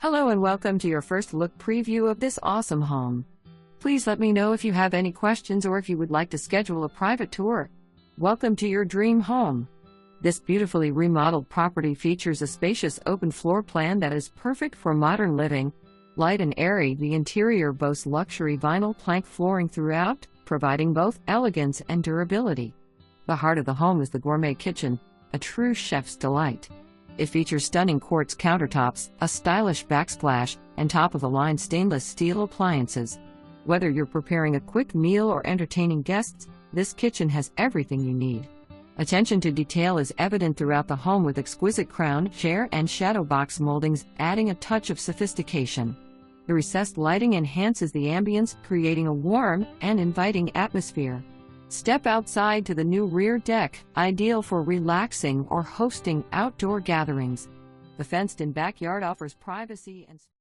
Hello and welcome to your first look preview of this awesome home. Please let me know if you have any questions or if you would like to schedule a private tour. Welcome to your dream home. This beautifully remodeled property features a spacious open floor plan that is perfect for modern living. Light and airy, the interior boasts luxury vinyl plank flooring throughout, providing both elegance and durability. The heart of the home is the gourmet kitchen, a true chef's delight. It features stunning quartz countertops, a stylish backsplash, and top-of-the-line stainless steel appliances. Whether you're preparing a quick meal or entertaining guests, this kitchen has everything you need. Attention to detail is evident throughout the home with exquisite crown, chair, and shadow box moldings, adding a touch of sophistication. The recessed lighting enhances the ambience, creating a warm and inviting atmosphere. Step outside to the new rear deck, ideal for relaxing or hosting outdoor gatherings. The fenced-in backyard offers privacy and